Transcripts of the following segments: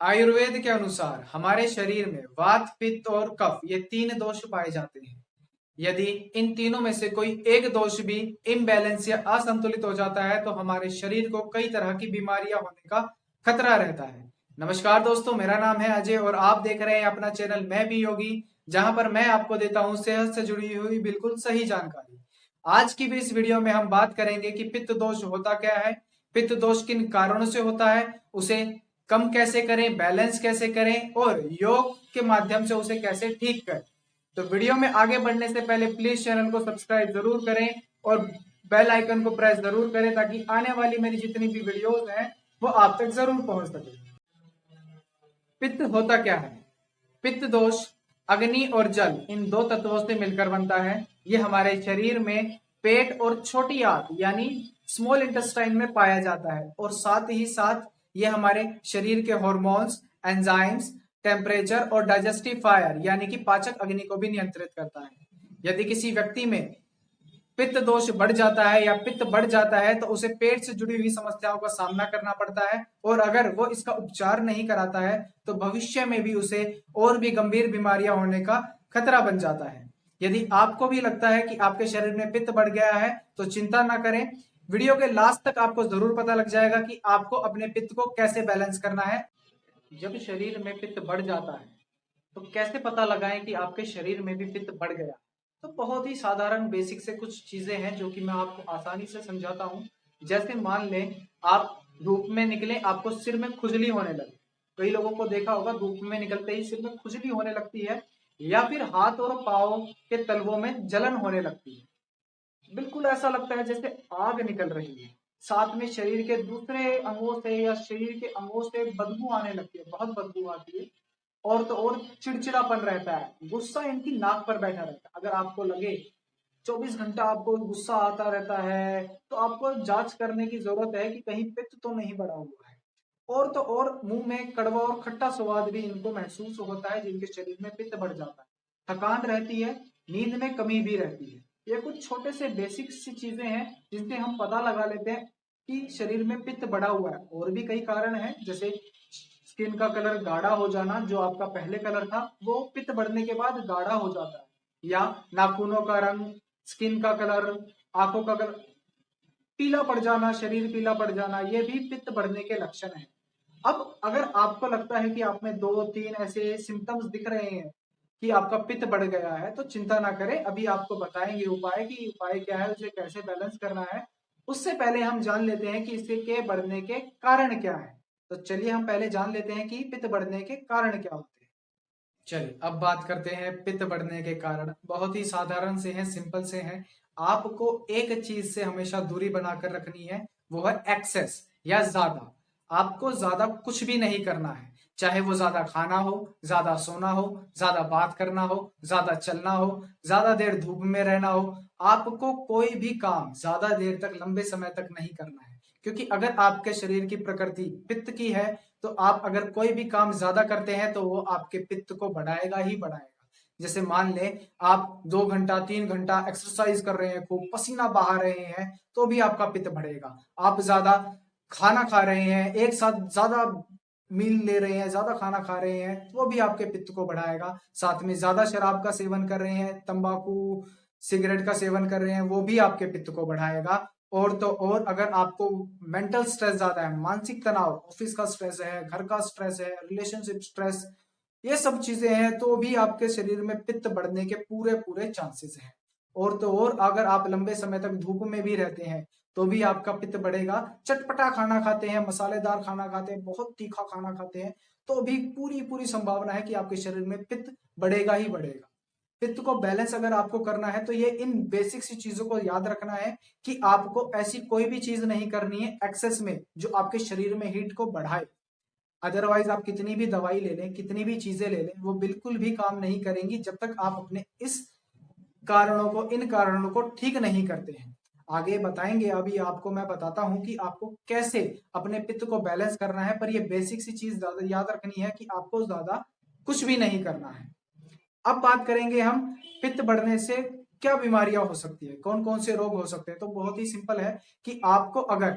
आयुर्वेद के अनुसार हमारे शरीर में वात, पित्त और कफ ये तीन दोष पाए जाते हैं। यदि इन तीनों में से कोई एक दोष भी इम्बैलेंस या असंतुलित हो जाता है तो हमारे शरीर को कई तरह की बीमारियां होने का खतरा रहता है। नमस्कार दोस्तों, मेरा नाम है अजय और आप देख रहे हैं अपना चैनल मैं भी योगी, जहां पर मैं आपको देता हूं सेहत से जुड़ी हुई बिल्कुल सही जानकारी। आज की भी इस वीडियो में हम बात करेंगे कि पित्त दोष होता क्या है, पित्त दोष किन कारणों से होता है, उसे कम कैसे करें, बैलेंस कैसे करें और योग के माध्यम से उसे कैसे ठीक करें। तो वीडियो में आगे बढ़ने से पहले प्लीज चैनल को सब्सक्राइब जरूर करें और बेल आइकन को प्रेस जरूर करें ताकि आने वाली मेरी जितनी भी वीडियोस हैं वो आप तक जरूर पहुंच सके। पित्त होता क्या है? पित्त दोष अग्नि और जल इन दो तत्वों से मिलकर बनता है। ये हमारे शरीर में पेट और छोटी आंत यानी स्मॉल इंटेस्टाइन में पाया जाता है और साथ ही साथ ये हमारे शरीर के हॉर्मोन्स, एंजाइम्स, टेम्परेचर और डाइजेस्टिफायर यानी कि पाचक अग्नि को भी नियंत्रित करता है। यदि किसी व्यक्ति में पित्त दोष बढ़ जाता है या पित्त बढ़ जाता है तो उसे पेट से जुड़ी हुई समस्याओं का सामना करना पड़ता है और अगर वो इसका उपचार नहीं कराता है तो भविष्य में भी उसे और भी गंभीर बीमारियां होने का खतरा बन जाता है। यदि आपको भी लगता है कि आपके शरीर में पित्त बढ़ गया है तो चिंता ना करें, वीडियो के लास्ट तक आपको जरूर पता लग जाएगा कि आपको अपने पित्त को कैसे बैलेंस करना है। जब शरीर में पित्त बढ़ जाता है तो कैसे पता लगाएं कि आपके शरीर में भी पित्त बढ़ गया? तो बहुत ही साधारण बेसिक से कुछ चीजें हैं जो कि मैं आपको आसानी से समझाता हूँ। जैसे मान लें आप धूप में निकले, आपको सिर में खुजली होने लगे। कई लोगों को देखा होगा धूप में निकलते ही सिर में खुजली होने लगती है या फिर हाथ और पाँव के तलवों में जलन होने लगती है। बिल्कुल ऐसा लगता है जैसे आग निकल रही है। साथ में शरीर के दूसरे अंगों से या शरीर के अंगों से बदबू आने लगती है, बहुत बदबू आती है। और तो और चिड़चिड़ापन रहता है, गुस्सा इनकी नाक पर बैठा रहता है। अगर आपको लगे 24 घंटा आपको गुस्सा आता रहता है तो आपको जांच करने की जरूरत है कि कहीं पित्त तो नहीं बढ़ा हुआ है। और तो और मुंह में कड़वा और खट्टा स्वाद भी इनको महसूस होता है जिनके शरीर में पित्त बढ़ जाता है। थकान रहती है, नींद में कमी भी रहती है। ये कुछ छोटे से बेसिक सी चीजें हैं जिनसे हम पता लगा लेते हैं कि शरीर में पित्त बढ़ा हुआ है। और भी कई कारण हैं, जैसे स्किन का कलर गाढ़ा हो जाना, जो आपका पहले कलर था वो पित्त बढ़ने के बाद गाढ़ा हो जाता है, या नाखूनों का रंग, स्किन का कलर, आंखों का कलर पीला पड़ जाना, शरीर पीला पड़ जाना, ये भी पित्त बढ़ने के लक्षण है। अब अगर आपको लगता है कि आप में 2-3 ऐसे सिम्टम्स दिख रहे हैं कि आपका पित्त बढ़ गया है तो चिंता ना करें, अभी आपको बताएंगे उपाय कि उपाय क्या है, उसे कैसे बैलेंस करना है। उससे पहले हम जान लेते हैं कि इसके के बढ़ने के कारण क्या है। तो चलिए हम पहले जान लेते हैं कि पित्त बढ़ने के कारण क्या होते हैं। चलिए अब बात करते हैं पित्त बढ़ने के कारण। बहुत ही साधारण से हैं, सिंपल से हैं। आपको एक चीज से हमेशा दूरी बनाकर रखनी है, वो है एक्सेस या ज्यादा। आपको ज्यादा कुछ भी नहीं करना है, चाहे वो ज्यादा खाना हो, ज्यादा सोना हो, ज्यादा बात करना हो, ज्यादा चलना हो, ज्यादा देर धूप में रहना हो। आपको कोई भी काम ज्यादा देर तक, लंबे समय तक नहीं करना है, क्योंकि अगर आपके शरीर की प्रकृति पित्त की है तो आप अगर कोई भी काम ज्यादा करते हैं तो वो आपके पित्त को बढ़ाएगा ही बढ़ाएगा। जैसे मान लें आप 2 घंटा 3 घंटा एक्सरसाइज कर रहे हैं, खूब पसीना बहा रहे हैं, तो भी आपका पित्त बढ़ेगा। आप ज्यादा खाना खा रहे हैं, एक साथ ज्यादा मील ले रहे हैं, ज्यादा खाना खा रहे हैं, तो वो भी आपके पित्त को बढ़ाएगा। साथ में ज्यादा शराब का सेवन कर रहे हैं, तंबाकू सिगरेट का सेवन कर रहे हैं, वो भी आपके पित्त को बढ़ाएगा। और तो और अगर आपको मेंटल स्ट्रेस ज्यादा है, मानसिक तनाव, ऑफिस का स्ट्रेस है, घर का स्ट्रेस है, रिलेशनशिप स्ट्रेस, ये सब चीजें हैं, तो भी आपके शरीर में पित्त बढ़ने के पूरे पूरे चांसेस हैं। और तो और अगर आप लंबे समय तक धूप में भी रहते हैं तो भी आपका पित्त बढ़ेगा। चटपटा खाना खाते हैं, मसालेदार खाना खाते हैं, बहुत तीखा खाना खाते हैं, तो भी पूरी पूरी संभावना है कि आपके शरीर में पित्त बढ़ेगा ही बढ़ेगा। पित्त को बैलेंस अगर आपको करना है तो ये इन बेसिक सी चीजों को याद रखना है कि आपको ऐसी कोई भी चीज नहीं करनी है एक्सेस में जो आपके शरीर में हीट को बढ़ाए। अदरवाइज आप कितनी भी दवाई ले लें, कितनी भी चीजें ले लें, वो बिल्कुल भी काम नहीं करेंगी जब तक आप अपने इन कारणों को ठीक नहीं करते हैं। आगे बताएंगे, अभी आपको मैं बताता हूं कि आपको कैसे अपने पित्त को बैलेंस करना है, पर ये बेसिक सी चीज ज्यादा याद रखनी है कि आपको ज्यादा कुछ भी नहीं करना है। अब बात करेंगे हम पित्त बढ़ने से क्या बीमारियां हो सकती है, कौन कौन से रोग हो सकते हैं। तो बहुत ही सिंपल है कि आपको अगर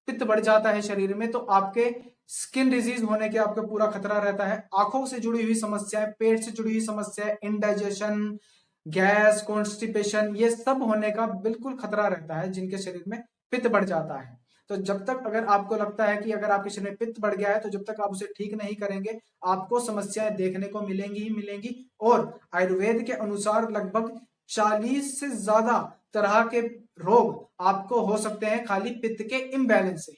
पित्त बढ़ जाता है शरीर में तो आपके स्किन डिजीज होने के आपको पूरा खतरा रहता है। आंखों से जुड़ी हुई समस्याएं, पेट से जुड़ी हुई समस्याएं, इंडाइजेशन, गैस, कॉन्स्टिपेशन, ये सब होने का बिल्कुल खतरा रहता है जिनके शरीर में पित्त बढ़ जाता है। तो जब तक अगर आपको लगता है कि अगर आपके शरीर में पित्त बढ़ गया है, तो जब तक आप उसे ठीक नहीं करेंगे आपको समस्याएं देखने को मिलेंगी ही मिलेंगी। और आयुर्वेद के अनुसार लगभग 40 से ज्यादा तरह के रोग आपको हो सकते हैं खाली पित्त के इम्बैलेंस से।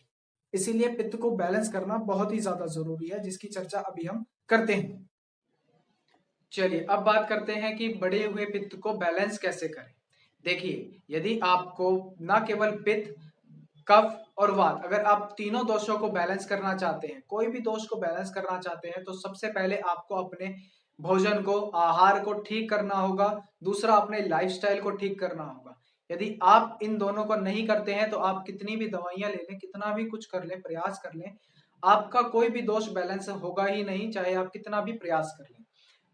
इसीलिए पित्त को बैलेंस करना बहुत ही ज्यादा जरूरी है, जिसकी चर्चा अभी हम करते हैं। चलिए अब बात करते हैं कि बढ़े हुए पित्त को बैलेंस कैसे करें। देखिए, यदि आपको ना केवल पित्त, कफ और वात, अगर आप तीनों दोषों को बैलेंस करना चाहते हैं, कोई भी दोष को बैलेंस करना चाहते हैं, तो सबसे पहले आपको अपने भोजन को, आहार को ठीक करना होगा। दूसरा, अपने लाइफस्टाइल को ठीक करना होगा। यदि आप इन दोनों को नहीं करते हैं तो आप कितनी भी दवाइयां ले लें, कितना भी कुछ कर लें, प्रयास कर लें, आपका कोई भी दोष बैलेंस होगा ही नहीं, चाहे आप कितना भी प्रयास कर लें।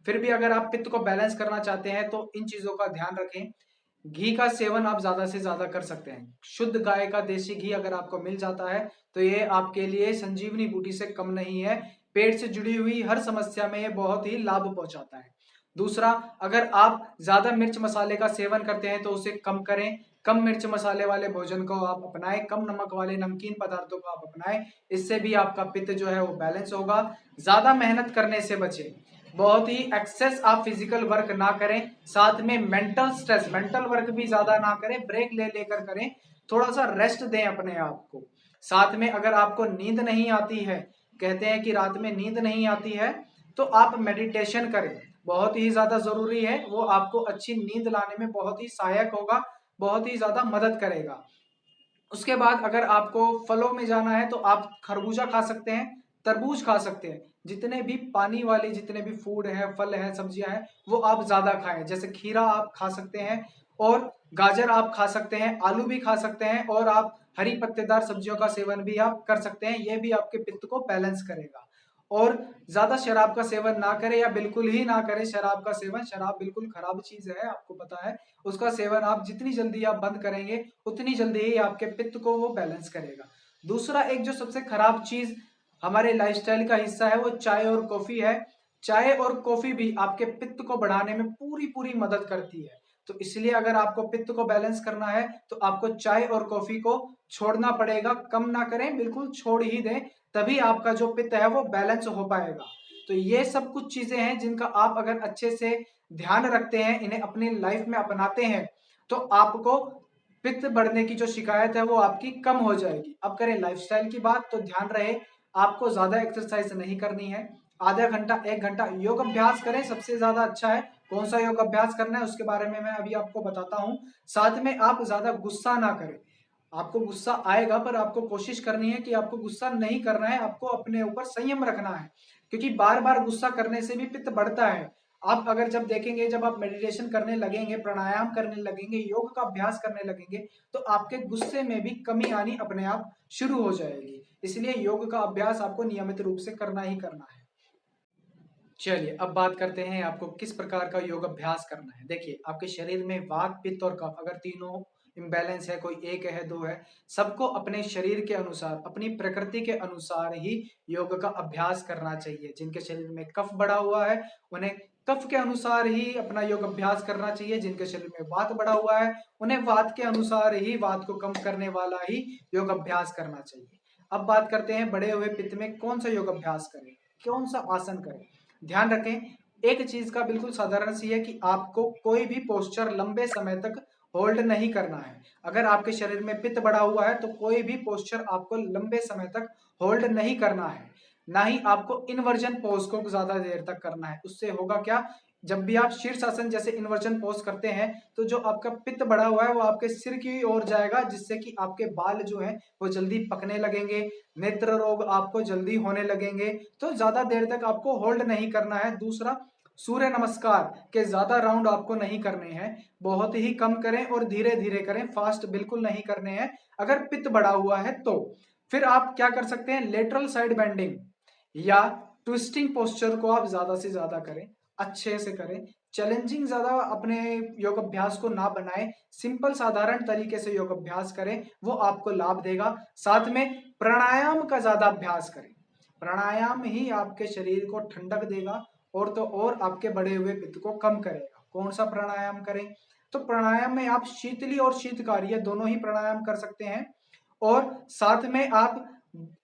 फिर भी अगर आप पित्त को बैलेंस करना चाहते हैं तो इन चीजों का ध्यान रखें। घी का सेवन आप ज्यादा से ज्यादा कर सकते हैं। शुद्ध गाय का देसी घी अगर आपको मिल जाता है तो ये आपके लिए संजीवनी बूटी से कम नहीं है। पेट से जुड़ी हुई हर समस्या में ये बहुत ही लाभ पहुंचाता है। दूसरा, अगर आप ज्यादा मिर्च मसाले का सेवन करते हैं तो उसे कम करें। कम मिर्च मसाले वाले भोजन को आप अपनाएं, कम नमक वाले नमकीन पदार्थों को आप अपनाएं। इससे भी आपका पित्त जो है वो बैलेंस होगा। ज्यादा मेहनत करने से बचें। बहुत ही एक्सेस आप फिजिकल वर्क ना करें। साथ में मेंटल स्ट्रेस, मेंटल वर्क भी ज्यादा ना करें, ब्रेक ले लेकर करें। थोड़ा सा रेस्ट दें अपने आप को। साथ में अगर आपको नींद नहीं आती है, कहते हैं कि रात में नींद नहीं आती है, तो आप मेडिटेशन करें। बहुत ही ज्यादा जरूरी है, वो आपको अच्छी नींद लाने में बहुत ही सहायक होगा, बहुत ही ज्यादा मदद करेगा। उसके बाद अगर आपको फलों में जाना है तो आप खरबूजा खा सकते हैं, तरबूज खा सकते हैं। जितने भी पानी वाले जितने भी फूड है, फल है, सब्जियां हैं, वो आप ज्यादा खाएं। जैसे खीरा आप खा सकते हैं, और गाजर आप खा सकते हैं, आलू भी खा सकते हैं, और आप हरी पत्तेदार सब्जियों का सेवन भी आप कर सकते हैं। ये भी आपके पित्त को बैलेंस करेगा। और ज्यादा शराब का सेवन ना करें, या बिल्कुल ही ना करें शराब का सेवन। शराब बिल्कुल खराब चीज है, आपको पता है। उसका सेवन आप जितनी जल्दी आप बंद करेंगे उतनी जल्दी ही आपके पित्त को वो बैलेंस करेगा। दूसरा, एक जो सबसे खराब चीज हमारे लाइफस्टाइल का हिस्सा है वो चाय और कॉफी है। चाय और कॉफी भी आपके पित्त को बढ़ाने में पूरी पूरी मदद करती है। तो इसलिए अगर आपको पित्त को बैलेंस करना है तो आपको चाय और कॉफी को छोड़ना पड़ेगा। कम ना करें, बिल्कुल छोड़ ही दें, तभी आपका जो पित्त है वो बैलेंस हो पाएगा। तो ये सब कुछ चीजें हैं जिनका आप अगर अच्छे से ध्यान रखते हैं, इन्हें अपनी लाइफ में अपनाते हैं, तो आपको पित्त बढ़ने की जो शिकायत है वो आपकी कम हो जाएगी। अब करें लाइफस्टाइल की बात, तो ध्यान रहे आपको ज्यादा एक्सरसाइज नहीं करनी है। आधा घंटा 1 घंटा योग अभ्यास करें, सबसे ज्यादा अच्छा है। कौन सा योग अभ्यास करना है उसके बारे में मैं अभी आपको बताता हूँ। साथ में आप ज्यादा गुस्सा ना करें। आपको गुस्सा आएगा, पर आपको कोशिश करनी है कि आपको गुस्सा नहीं करना है, आपको अपने ऊपर संयम रखना है। क्योंकि बार बार गुस्सा करने से भी पित्त बढ़ता है। आप अगर जब देखेंगे, जब आप मेडिटेशन करने लगेंगे, प्राणायाम करने लगेंगे, योग का अभ्यास करने लगेंगे, तो आपके गुस्से में भी कमी आनी अपने आप शुरू हो जाएगी। इसलिए योग का अभ्यास आपको नियमित रूप से करना ही करना है। चलिए अब बात करते हैं आपको किस प्रकार का योग अभ्यास करना है। देखिए, आपके शरीर में वात, पित्त और कफ अगर तीनों इम्बैलेंस है, कोई एक है, दो है, सबको अपने शरीर के अनुसार, अपनी प्रकृति के अनुसार ही योग का अभ्यास करना चाहिए। जिनके शरीर में कफ बढ़ा हुआ है उन्हें कफ के अनुसार ही अपना योग अभ्यास करना चाहिए। जिनके शरीर में वात बढ़ा हुआ है उन्हें वात के अनुसार ही, वात को कम करने वाला ही योग अभ्यास करना चाहिए। अब बात करते हैं बढ़े हुए पित्त में कौन सा योग अभ्यास करें, कौन सा आसन करें। ध्यान रखें, एक चीज का बिल्कुल साधारण सी है कि आपको कोई भी पोस्चर लंबे समय तक होल्ड नहीं करना है। अगर आपके शरीर में पित्त बढ़ा हुआ है तो कोई भी पोस्चर आपको लंबे समय तक होल्ड नहीं करना है। ना ही आपको इन्वर्जन पोज को ज्यादा देर तक करना है। उससे होगा क्या, जब भी आप शीर्षासन जैसे इन्वर्जन पोज करते हैं तो जो आपका पित्त बढ़ा हुआ है वो आपके सिर की ओर जाएगा, जिससे कि आपके बाल जो है वो जल्दी पकने लगेंगे, नेत्र रोग आपको जल्दी होने लगेंगे। तो ज्यादा देर तक आपको होल्ड नहीं करना है। दूसरा, सूर्य नमस्कार के ज्यादा राउंड आपको नहीं करने हैं, बहुत ही कम करें और धीरे धीरे करें, फास्ट बिल्कुल नहीं करने हैं अगर पित्त बढ़ा हुआ है तो। फिर आप क्या कर सकते हैं, लेटरल साइड बेंडिंग या ट्विस्टिंग पोस्चर को आप ज्यादा से ज्यादा करें, अच्छे से करें। चैलेंजिंग ज्यादा अपने योग अभ्यास को ना बनाएं, सिंपल साधारण तरीके से योग अभ्यास करें, वो आपको लाभ देगा। साथ में प्राणायाम का ज्यादा अभ्यास करें। प्राणायाम ही आपके शरीर को ठंडक देगा और तो और आपके बढ़े हुए पित्त को कम करेगा। कौन सा प्राणायाम करें? तो प्राणायाम में आप शीतली और शीतकारी ये दोनों ही प्राणायाम कर सकते हैं, और साथ में आप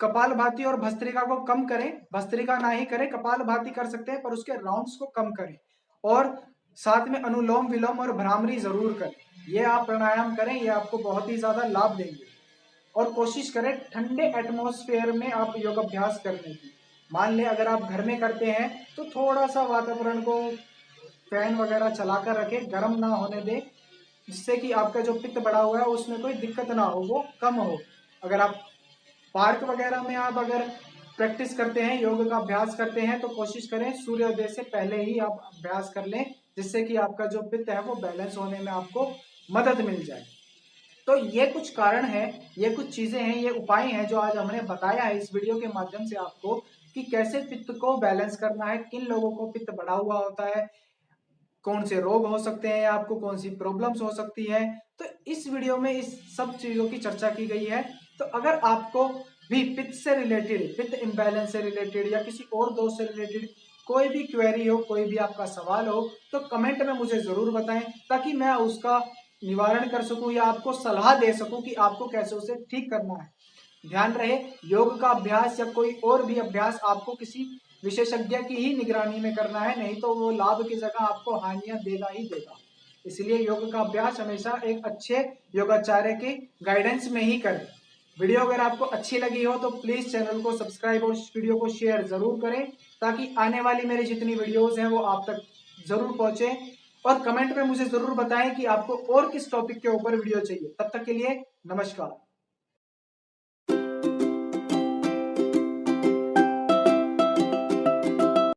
कपालभाति और भस्त्रिका को कम करें। भस्त्रिका ना ही करें, कपालभाति कर सकते हैं पर उसके राउंड्स को कम करें, और साथ में अनुलोम विलोम और भ्रामरी जरूर करें। ये आप प्राणायाम करें, ये आपको बहुत ही ज्यादा लाभ देंगे। और कोशिश करें ठंडे एटमॉस्फेयर में आप योग अभ्यास करने की। मान लें अगर आप घर में करते हैं तो थोड़ा सा वातावरण को फैन वगैरह चलाकर रखें, गर्म ना होने दें, जिससे कि आपका जो पित्त बढ़ा हुआ है उसमें कोई दिक्कत ना हो, वो कम हो। अगर आप पार्क वगैरह में आप अगर प्रैक्टिस करते हैं, योग का अभ्यास करते हैं, तो कोशिश करें सूर्योदय से पहले ही आप अभ्यास कर लें, जिससे कि आपका जो पित्त है वो बैलेंस होने में आपको मदद मिल जाए। तो ये कुछ कारण है, ये कुछ चीजें हैं, ये उपाय हैं जो आज हमने बताया है इस वीडियो के माध्यम से आपको, कि कैसे पित्त को बैलेंस करना है, किन लोगों को पित्त बढ़ा हुआ होता है, कौन से रोग हो सकते हैं, आपको कौन सी प्रॉब्लम्स हो सकती है। तो इस वीडियो में इस सब चीजों की चर्चा की गई है। तो अगर आपको भी पित्त से रिलेटेड, पित्त इम्बैलेंस से रिलेटेड या किसी और दोष से रिलेटेड कोई भी क्वेरी हो, कोई भी आपका सवाल हो, तो कमेंट में मुझे जरूर बताएं, ताकि मैं उसका निवारण कर सकूं या आपको सलाह दे सकूं कि आपको कैसे उसे ठीक करना है। ध्यान रहे, योग का अभ्यास या कोई और भी अभ्यास आपको किसी विशेषज्ञ की ही निगरानी में करना है, नहीं तो वो लाभ की जगह आपको हानियां देगा ही देगा। इसलिए योग का अभ्यास हमेशा एक अच्छे योगाचार्य के गाइडेंस में ही करें। वीडियो अगर आपको अच्छी लगी हो तो प्लीज चैनल को सब्सक्राइब और इस वीडियो को शेयर जरूर करें, ताकि आने वाली मेरी जितनी वीडियोस हैं वो आप तक जरूर पहुंचे। और कमेंट में मुझे जरूर बताएं कि आपको और किस टॉपिक के ऊपर वीडियो चाहिए। तब तक के लिए नमस्कार।